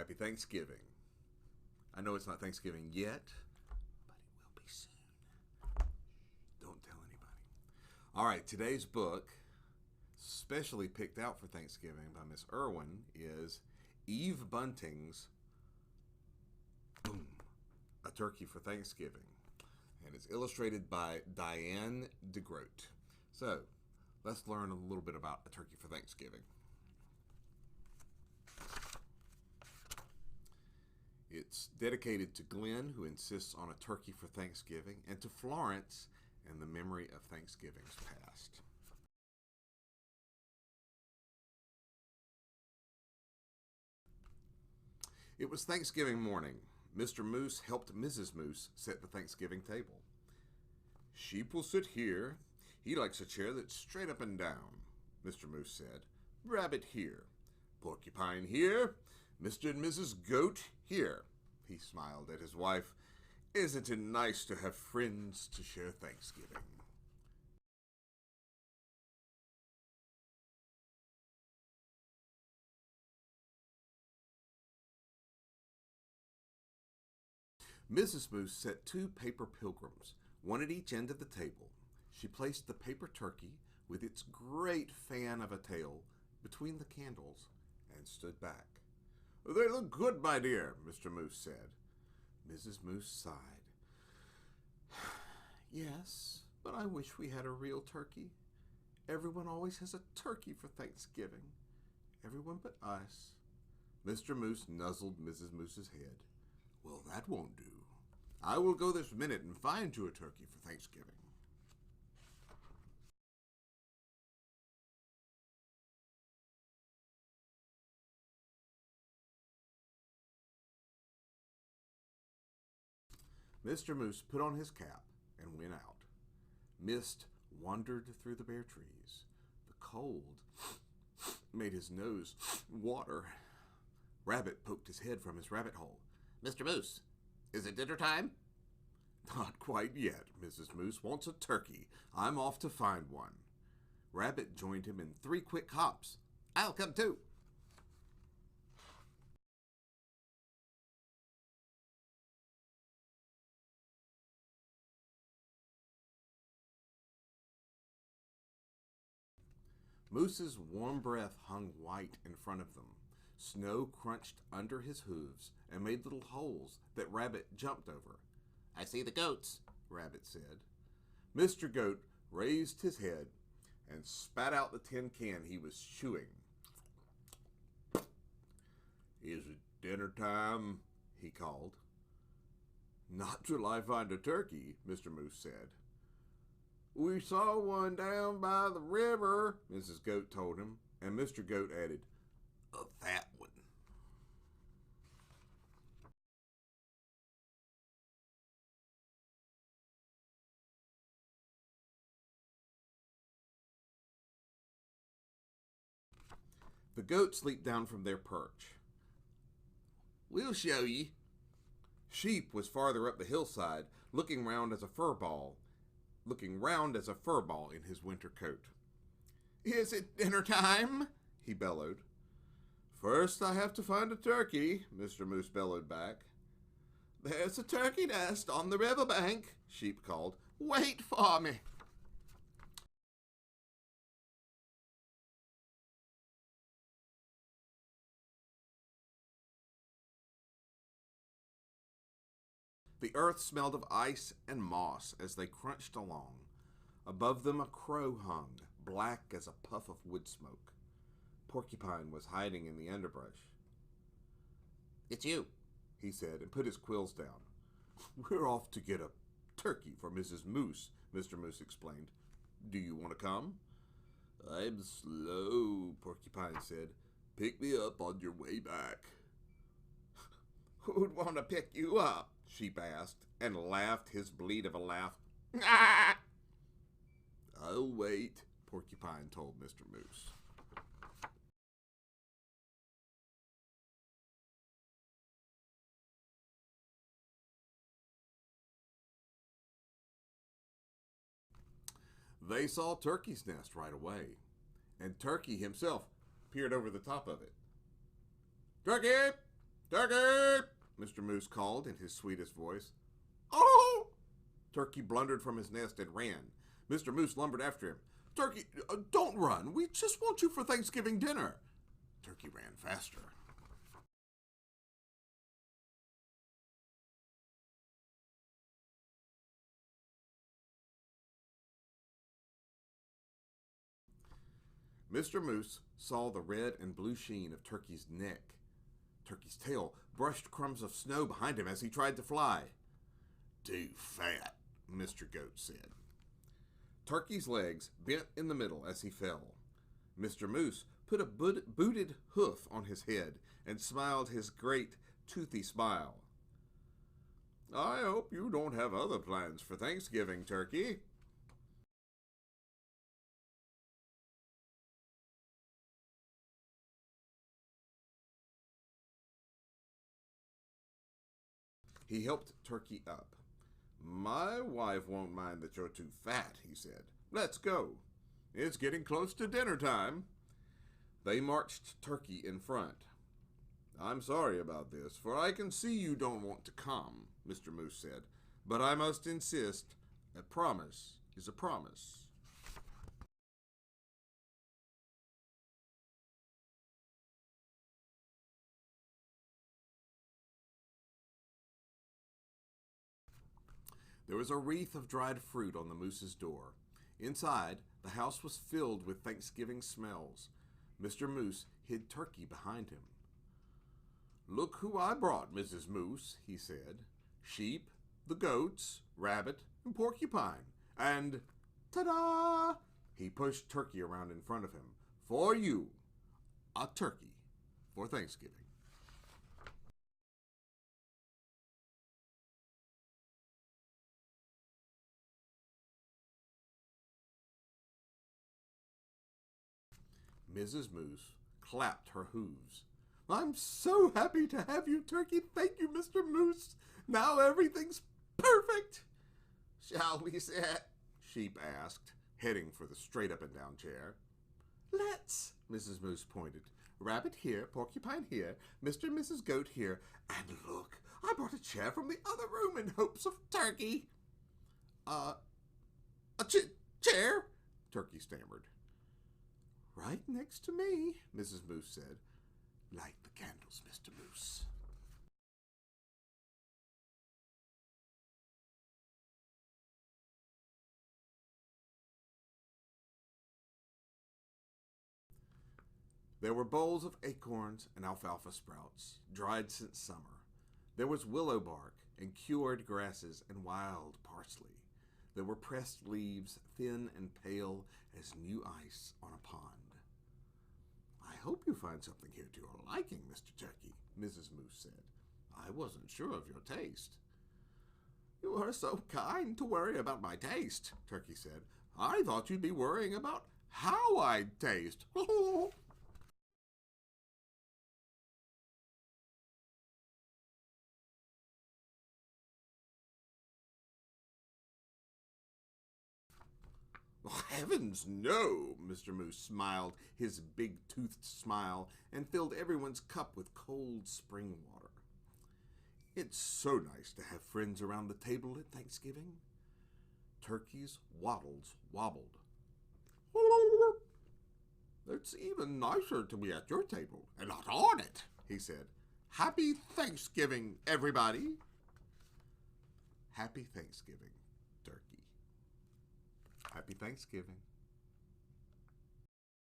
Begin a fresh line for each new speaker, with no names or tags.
Happy Thanksgiving. I know it's not Thanksgiving yet, but it will be soon. Don't tell anybody. All right, today's book, specially picked out for Thanksgiving by Miss Irwin, is Eve Bunting's A Turkey for Thanksgiving. And it's illustrated by Diane DeGroat. So, let's learn a little bit about A Turkey for Thanksgiving. It's dedicated to Glenn, who insists on a turkey for Thanksgiving, and to Florence and the memory of Thanksgivings past. It was Thanksgiving morning. Mr. Moose helped Mrs. Moose set the Thanksgiving table. "Sheep will sit here. He likes a chair that's straight up and down," Mr. Moose said. "Rabbit here. Porcupine here. Mr. and Mrs. Goat here." He smiled at his wife. "Isn't it nice to have friends to share Thanksgiving?" Mrs. Moose set 2 paper pilgrims, one at each end of the table. She placed the paper turkey, with its great fan of a tail, between the candles and stood back. "They look good, my dear," Mr. Moose said. Mrs. Moose sighed. "Yes, but I wish we had a real turkey. Everyone always has a turkey for Thanksgiving. Everyone but us." Mr. Moose nuzzled Mrs. Moose's head. "Well, that won't do. I will go this minute and find you a turkey for Thanksgiving." Mr. Moose put on his cap and went out. Mist wandered through the bare trees. The cold made his nose water. Rabbit poked his head from his rabbit hole. "Mr. Moose, is it dinner time?" "Not quite yet. Mrs. Moose wants a turkey. I'm off to find one." Rabbit joined him in 3 quick hops. "I'll come too." Moose's warm breath hung white in front of them. Snow crunched under his hooves and made little holes that Rabbit jumped over. "I see the goats," Rabbit said. Mr. Goat raised his head and spat out the tin can he was chewing. "Is it dinner time?" he called. "Not till I find a turkey," Mr. Moose said. "We saw one down by the river," Mrs. Goat told him, and Mr. Goat added, "A fat one." The goats leaped down from their perch. "We'll show ye." Sheep was farther up the hillside, looking round as a fur ball in his winter coat. "Is it dinner time?" he bellowed. "First I have to find a turkey," Mr. Moose bellowed back. "There's a turkey nest on the riverbank," Sheep called. "Wait for me." The earth smelled of ice and moss as they crunched along. Above them a crow hung, black as a puff of wood smoke. Porcupine was hiding in the underbrush. "It's you," he said, and put his quills down. "We're off to get a turkey for Mrs. Moose," Mr. Moose explained. "Do you want to come?" "I'm slow," Porcupine said. "Pick me up on your way back." "Who'd want to pick you up?" Sheep asked, and laughed his bleat of a laugh. "I'll wait," Porcupine told Mr. Moose. They saw Turkey's nest right away, and Turkey himself peered over the top of it. "Turkey! Turkey! Mr. Moose called in his sweetest voice. Oh! Turkey blundered from his nest and ran. Mr. Moose lumbered after him. Turkey, don't run. We just want you for Thanksgiving dinner. Turkey ran faster. Mr. Moose saw the red and blue sheen of Turkey's neck. Turkey's tail brushed crumbs of snow behind him as he tried to fly. Too fat, Mr. Goat said. Turkey's legs bent in the middle as he fell. Mr. Moose put a booted hoof on his head and smiled his great, toothy smile. I hope you don't have other plans for Thanksgiving, Turkey. He helped Turkey up. My wife won't mind that you're too fat, he said. Let's go. It's getting close to dinner time. They marched Turkey in front. I'm sorry about this, for I can see you don't want to come, Mr. Moose said. But I must insist, a promise is a promise. There was a wreath of dried fruit on the moose's door. Inside, the house was filled with Thanksgiving smells. Mr. Moose hid Turkey behind him. Look who I brought, Mrs. Moose, he said. Sheep, the goats, rabbit, and porcupine. And, ta-da! He pushed Turkey around in front of him. For you, a turkey for Thanksgiving. Mrs. Moose clapped her hooves. I'm so happy to have you, Turkey. Thank you, Mr. Moose. Now everything's perfect. Shall we sit? Sheep asked, heading for the straight up and down chair. Let's, Mrs. Moose pointed. Rabbit here, porcupine here, Mr. and Mrs. Goat here. And look, I brought a chair from the other room in hopes of Turkey. A chair? Turkey stammered. Right next to me, Mrs. Moose said. Light the candles, Mr. Moose. There were bowls of acorns and alfalfa sprouts, dried since summer. There was willow bark and cured grasses and wild parsley. There were pressed leaves, thin and pale as new ice on a pond. I hope you find something here to your liking, Mr. Turkey, Mrs. Moose said. I wasn't sure of your taste. You are so kind to worry about my taste, Turkey said. I thought you'd be worrying about how I'd taste. Heavens, no, Mr. Moose smiled, his big-toothed smile, and filled everyone's cup with cold spring water. It's so nice to have friends around the table at Thanksgiving. Turkey's waddles wobbled. It's even nicer to be at your table and not on it, he said. Happy Thanksgiving, everybody. Happy Thanksgiving, Turkey. Happy Thanksgiving.